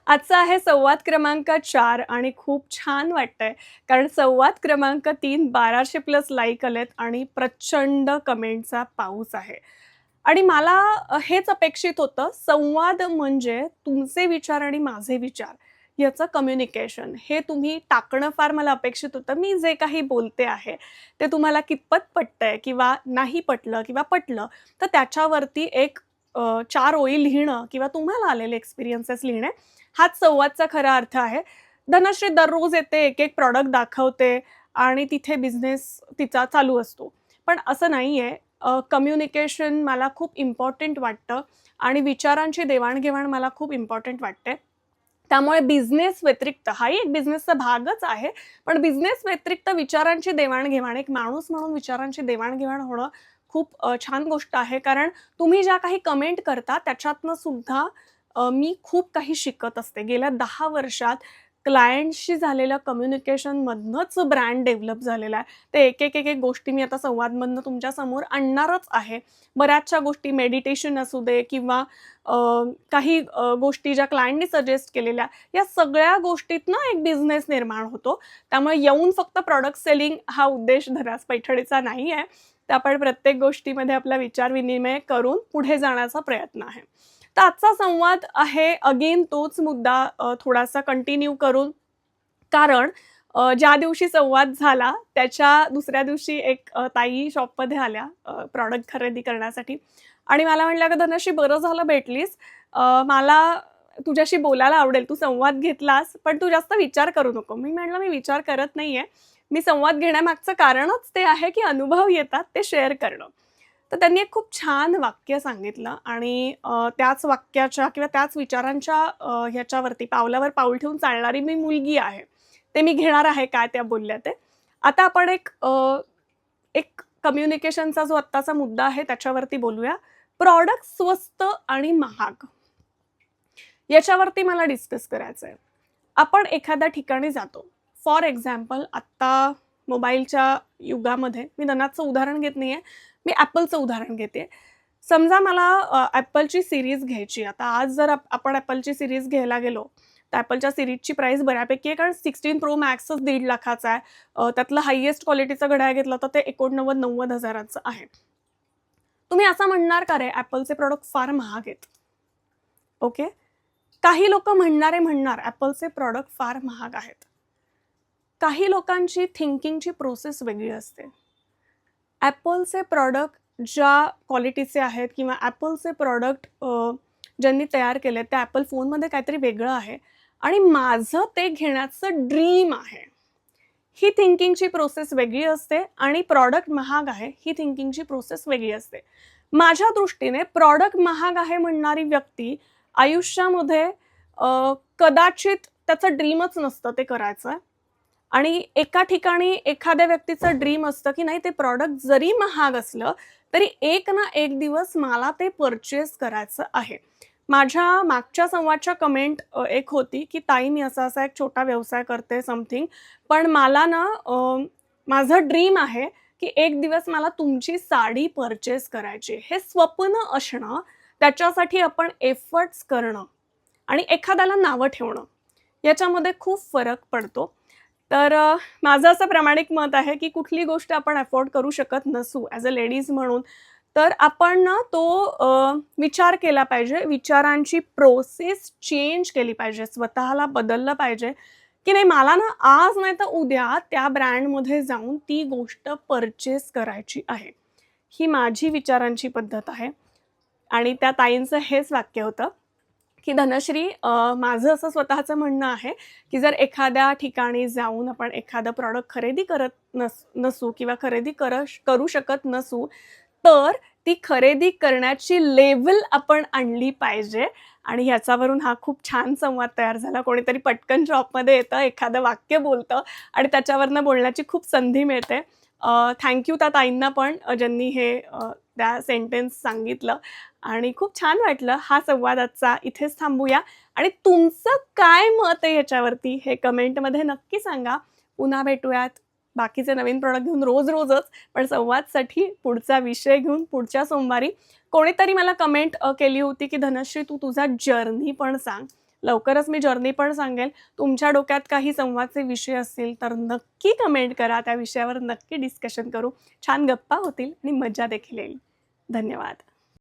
आजचा आहे संवाद क्रमांक 4 आणि खूप छान वाटतंय. कारण संवाद क्रमांक 3 1200 प्लस लाईक आलेत आणि प्रचंड कमेंटचा पाऊस आहे. आणि मला हेच अपेक्षित होतं. संवाद म्हणजे तुमचे विचार आणि माझे विचार याचं कम्युनिकेशन. हे तुम्ही टाकणं फार मला अपेक्षित होतं. मी जे काही बोलते आहे, ते तुम्हाला कितपत पटतंय किंवा नाही पटलं किंवा पटलं, तर त्याच्यावरती एक 4 ओळी लिहिणं किंवा तुम्हाला आलेले एक्सपिरियन्सेस लिहिणे, हाच संवादचा खरा अर्थ आहे. धनश्री दररोज येते, एक-एक प्रॉडक्ट दाखवते आणि तिथे बिझनेस तिचा चालू असतो. पण असं नाहीये. कम्युनिकेशन मला खूप इम्पॉर्टंट वाटतं आणि विचारांची देवाण मला खूप इम्पॉर्टंट वाटते. त्यामुळे बिझनेस व्यतिरिक्त हाही एक बिझनेसचा भागच आहे. पण बिझनेस व्यतिरिक्त विचारांची देवाण एक माणूस म्हणून विचारांची देवाण होणं खूप छान गोष्ट आहे. कारण तुम्ही ज्या काही कमेंट करता त्याच्यातनं सुद्धा मी खूप काही शिकत असते. गेल्या 10 वर्षात क्लायंटशी झालेलं कम्युनिकेशनमधनंच ब्रँड डेव्हलप झालेला आहे. ते एक गोष्टी मी आता संवादमधनं तुमच्या समोर आणणारच आहे. बऱ्याचशा गोष्टी मेडिटेशन असू दे किंवा अ, काही गोष्टी ज्या क्लायंटनी सजेस्ट केलेल्या, या सगळ्या गोष्टीतनं एक बिझनेस निर्माण होतो. त्यामुळे येऊन फक्त प्रॉडक्ट सेलिंग हा उद्देश धरास पैठणीचा नाही आहे. तर आपण प्रत्येक गोष्टीमध्ये आपला विचार विनिमय करून पुढे जाण्याचा प्रयत्न आहे. तर आजचा संवाद आहे अगेन तोच मुद्दा थोडासा कंटिन्यू करून. कारण ज्या दिवशी संवाद झाला त्याच्या दुसऱ्या दिवशी एक ताई शॉपमध्ये आल्या प्रॉडक्ट खरेदी करण्यासाठी आणि मला म्हणल्या, "अगं धनश्री बरं झालं भेटलीस. मला तुझ्याशी बोलायला आवडेल. तू संवाद घेतलास, पण तू जास्त विचार करू नको." मी म्हटलं, "मी विचार करत नाहीये. मी संवाद घेण्यामागचं कारणच ते आहे, की अनुभव येतात ते शेअर करणं." तर त्यांनी एक खूप छान वाक्य सांगितलं आणि त्याच वाक्याच्या किंवा त्याच विचारांच्या ह्याच्यावरती पावलावर पाऊल ठेवून चालणारी मी मुलगी आहे. ते मी घेणार आहे काय त्या बोलल्या ते. आता आपण एक कम्युनिकेशनचा जो आत्ताचा मुद्दा आहे त्याच्यावरती बोलूया. प्रॉडक्ट स्वस्त आणि महाग याच्यावरती मला डिस्कस करायचंय. आपण एखाद्या ठिकाणी जातो. फॉर एक्झाम्पल आत्ता मोबाईलच्या युगामध्ये मी धनाचं उदाहरण घेत नाहीये. मी Appleचं उदाहरण घेतेय. समजा मला Appleची सीरीज घ्यायची. आता आज जर आपण Appleची सीरीज घ्यायला गेलो, तर Appleच्या सीरीजची प्राईस बऱ्यापैकी आहे कारण 16 प्रो मॅक्सच 1.5 लाखाचा आहे. त्यातलं हायेस्ट क्वालिटीचं घड्याळ घेतलं तर ते 89,90,000चं आहे. तुम्ही असं म्हणणार का रे Appleचे प्रॉडक्ट फार महाग आहेत. ओके. काही लोकं म्हणणार Appleचे प्रॉडक्ट फार महाग आहेत. काही लोकांची थिंकिंगची प्रोसेस वेगळी असते. Appleचे प्रॉडक्ट ज्या क्वालिटीचे आहेत किंवा Appleचे प्रॉडक्ट ज्यांनी तयार केलेत त्या Apple फोनमध्ये काहीतरी वेगळं आहे आणि माझं ते घेण्याचं ड्रीम आहे. ही थिंकिंगची प्रोसेस वेगळी असते आणि प्रॉडक्ट महाग आहे, ही थिंकिंगची प्रोसेस वेगळी असते. माझ्या दृष्टीने प्रॉडक्ट महाग आहे म्हणणारी व्यक्ती आयुष्यामध्ये कदाचित त्याचं ड्रीमच नसतं ते करायचं आणि एका ठिकाणी एखाद्या व्यक्तीचं ड्रीम असतं, की नाही ते प्रॉडक्ट जरी महाग असलं, तरी एक ना एक दिवस मला ते पर्चेस करायचं आहे. माझ्या मागच्या संवादच्या कमेंट एक होती, की "ताई मी असा-असा एक छोटा व्यवसाय करते समथिंग, पण मला ना माझं ड्रीम आहे, की एक दिवस मला तुमची साडी पर्चेस करायची." हे स्वप्न असणं, त्याच्यासाठी आपण एफर्ट्स करणं आणि एखाद्याला नावं ठेवणं, याच्यामध्ये खूप फरक पडतो. तर माझं असं प्रामाणिक मत आहे, की कुठली गोष्ट आपण अफोर्ड करू शकत नसू ॲज अ लेडीज म्हणून, तर आपण ना तो विचार केला पाहिजे. विचारांची प्रोसेस चेंज केली पाहिजे. स्वतःला बदललं पाहिजे, की नाही मला ना आज नाही तर उद्या त्या ब्रँडमध्ये जाऊन ती गोष्ट पर्चेस करायची आहे. ही माझी विचारांची पद्धत आहे आणि त्या ताईंचं हेच वाक्य होतं. की धनश्री माझं असं स्वतःचं म्हणणं आहे, की जर एखाद्या ठिकाणी जाऊन आपण एखादं प्रॉडक्ट खरेदी करत नसू किंवा खरेदी करू शकत नसू, तर ती खरेदी करण्याची लेव्हल आपण आणली पाहिजे आणि ह्याच्यावरून हा खूप छान संवाद तयार झाला. कोणीतरी पटकन शॉपमध्ये येतं, एखादं वाक्य बोलतं आणि त्याच्यावरनं बोलण्याची खूप संधी मिळते. त्या ताईंना पण ज्यांनी हे त्या सेंटेन्स सांगितलं आणि खूप छान वाटलं. हा संवाद आजचा इथेच थांबूया आणि तुमचं काय मत आहे ह्याच्यावरती हे कमेंटमध्ये नक्की सांगा. पुन्हा भेटूयात बाकीचे नवीन प्रॉडक्ट घेऊन रोज-रोजच, पण संवादसाठी पुढचा विषय घेऊन पुढच्या सोमवारी. कोणीतरी मला कमेंट केली होती, की "धनश्री तू तुझा जर्नी पण सांग." लवकरच मी जर्नी पण सांगेल. तुमच्या डोक्यात काही संवादचे विषय असतील तर नक्की कमेंट करा. त्या विषयावर नक्की डिस्कशन करू. छान गप्पा होतील आणि मज्जा देखील येईल. धन्यवाद.